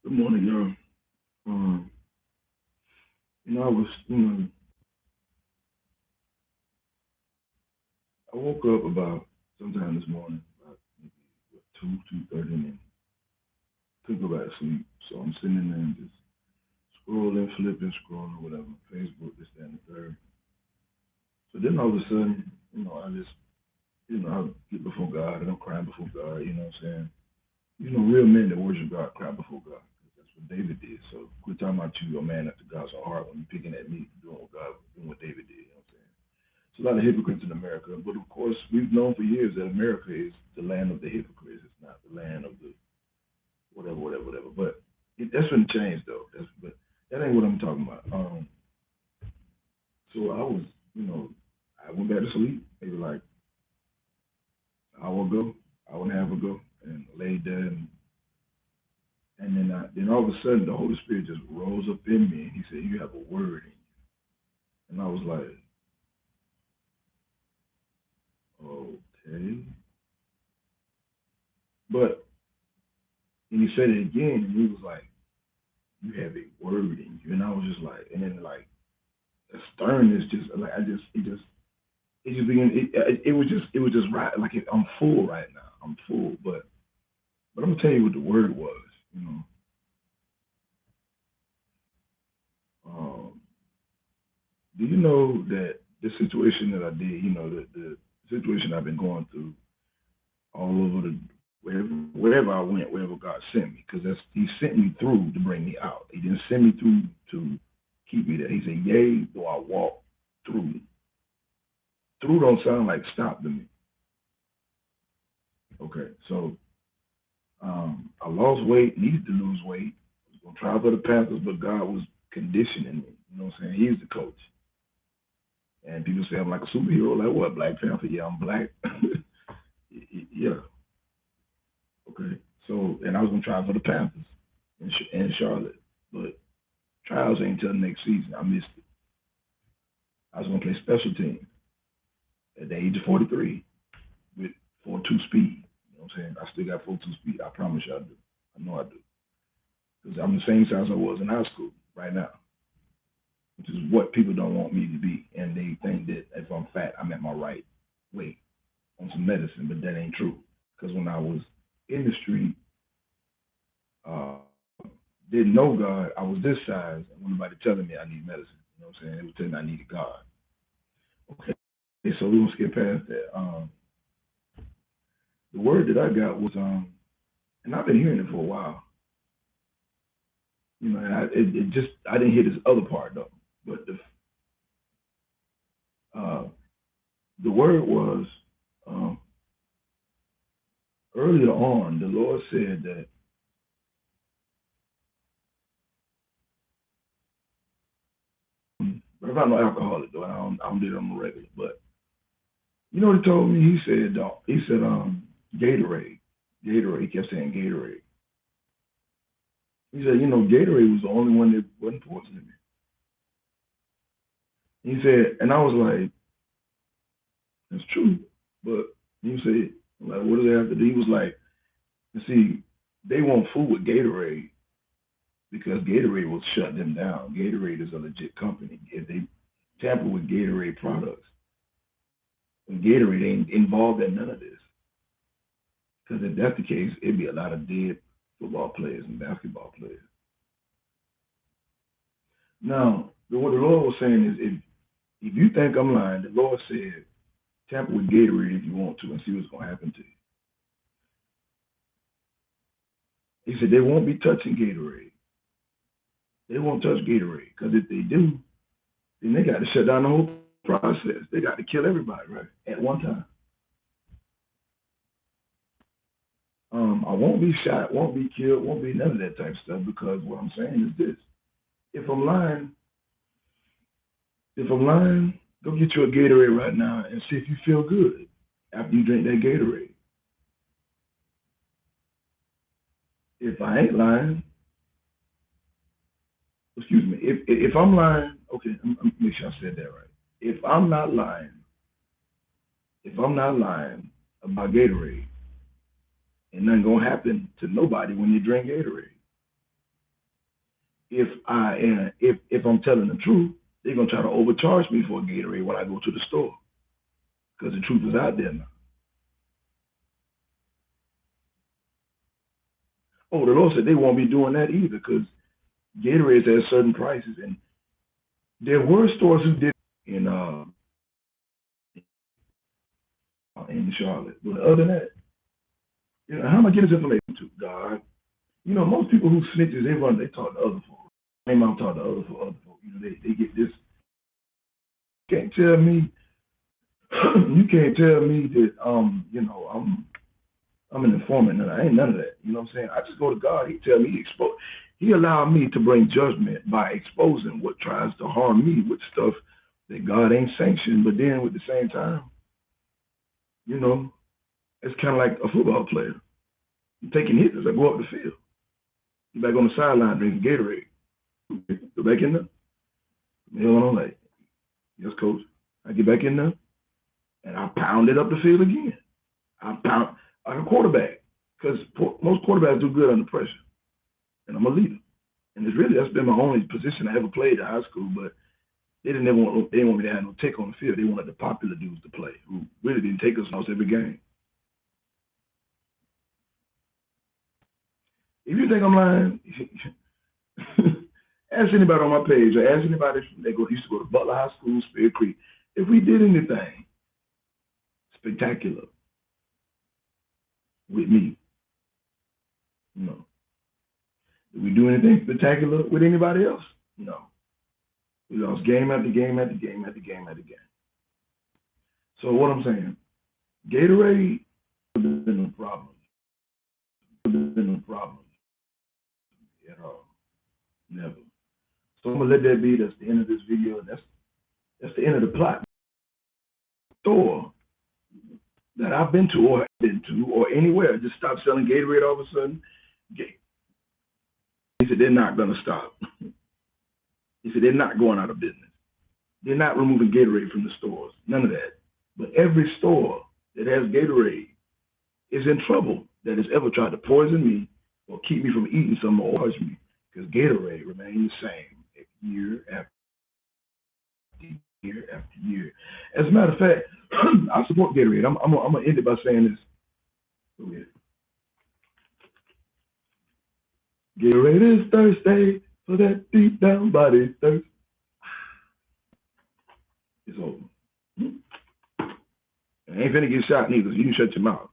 Good morning, y'all. I was, I woke up about sometime this morning, about maybe what, 2:30, and couldn't go back to sleep. So I'm sitting in there and just scrolling, flipping, scrolling, whatever, Facebook, this, that, and the third. So then all of a sudden, I just, I get before God and I'm crying before God. You know what I'm saying? Real men that worship God cry before God. 'Cause that's what David did. So quit talking about you, a man after God's own heart, when you're picking at me, doing what God, doing what David did. You know what I'm saying? There's a lot of hypocrites in America, but of course, we've known for years that America is the land of the hypocrites. It's not the land of the whatever, whatever, whatever. But that's been changed, though. But that ain't what I'm talking about. So I was, you know, I went back to sleep maybe like an hour ago, hour and a half ago, and laid there, and then all of a sudden the Holy Spirit just rose up in me, and He said, "You have a word in you," and I was like, "Okay," but and He said it again, and He was like, "You have a word in you," and I was just like, and then like the sternness just like it just began. It was just right. Like I'm full right now. I'm full, but I'm gonna tell you what the word was. You know, um, do you know that the situation that I did? The situation I've been going through all over the wherever I went, wherever God sent me, because that's He sent me through to bring me out. He didn't send me through to keep me there. He said, "Yea, though I walk through." Through don't sound like stop to me. Okay, so I lost weight, needed to lose weight. I was gonna try for the Panthers, but God was conditioning me. You know what I'm saying? He's the coach. And people say I'm like a superhero. Like what? Black Panther? Yeah, I'm black. Yeah. Okay. So, and I was gonna try for the Panthers in Charlotte, but trials ain't till next season. I missed it. I was gonna play special teams at the age of 43 with 4.2 speed. You know what I'm saying? I still got 4.2 speed. I promise you I do. I know I do. Because I'm the same size I was in high school right now, which is what people don't want me to be. And they think that if I'm fat, I'm at my right weight on some medicine, but that ain't true. Because when I was in the street, uh, didn't know God, I was this size, and when nobody telling me I need medicine. You know what I'm saying? They was telling me I needed God. Okay, so we gonna skip past that. The word that I got was and I've been hearing it for a while. And it just I didn't hear this other part though. But uh, the word was um, earlier on. The Lord said that, but if I'm no alcoholic though, I don't do it on the regular. But you know what he told me? He said Gatorade, Gatorade. He kept saying Gatorade. He said, Gatorade was the only one that wasn't poisoning me. He said, and I was like, that's true. But he said, like, what do they have to do? He was like, you see, they want food with Gatorade because Gatorade will shut them down. Gatorade is a legit company. If they tamper with Gatorade products, and Gatorade ain't involved in none of this. Because if that's the case, it'd be a lot of dead football players and basketball players. Now, what the Lord was saying is, if you think I'm lying, the Lord said, tamper with Gatorade if you want to and see what's going to happen to you. He said they won't be touching Gatorade. They won't touch Gatorade because if they do, then they got to shut down the whole process. They got to kill everybody, right, at one time. I won't be shot, won't be killed, won't be none of that type of stuff because what I'm saying is this: if I'm lying, if I'm lying, go get you a Gatorade right now and see if you feel good after you drink that Gatorade. If I ain't lying, excuse me, if I'm lying, okay, make sure I said that right. If I'm not lying, if I'm not lying about Gatorade, and nothing gonna happen to nobody when you drink Gatorade. if I'm telling the truth, they're gonna try to overcharge me for a Gatorade when I go to the store because the truth is out there now. Oh, the Lord said they won't be doing that either because Gatorade has certain prices, and there were stores who did in Charlotte. But other than that, how am I getting this information to God? Most people who snitches, they talk to other folks. They might talk to other folks. They get this. You can't tell me. You can't tell me that I'm an informant. No, I ain't none of that. You know what I'm saying? I just go to God. He tell me He allowed me to bring judgment by exposing what tries to harm me with stuff that God ain't sanctioned. But then at the same time, it's kind of like a football player. You're taking hits as I go up the field. You're back on the sideline drinking Gatorade. Go back in there. On like, yes, coach. I get back in there and I pound it up the field again. I pound like a quarterback because most quarterbacks do good under pressure, and I'm a leader. And that's been my only position I ever played in high school. But they didn't want me to have no take on the field. They wanted the popular dudes to play who really didn't take us almost every game. If you think I'm lying, ask anybody on my page or ask anybody that used to go to Butler High School, Spear Creek, if we did anything spectacular with me. No. Did we do anything spectacular with anybody else? No. We lost game after game after game after game after game. So what I'm saying, Gatorade has been a problem. At all. Never. So I'm gonna let that be. That's the end of this video. That's the end of the plot. Store that I've been to or anywhere just stopped selling Gatorade all of a sudden. He said they're not gonna stop. He said they're not going out of business. They're not removing Gatorade from the stores. None of that. But every store that has Gatorade is in trouble that has ever tried to poison me or keep me from eating some or harm me, because Gatorade remains the same year after year after year. As a matter of fact, I support Gatorade. I'm gonna end it by saying this. Go ahead. Gatorade is thirsty for that deep down body thirst. It's over. I ain't finna get shot neither. You can shut your mouth.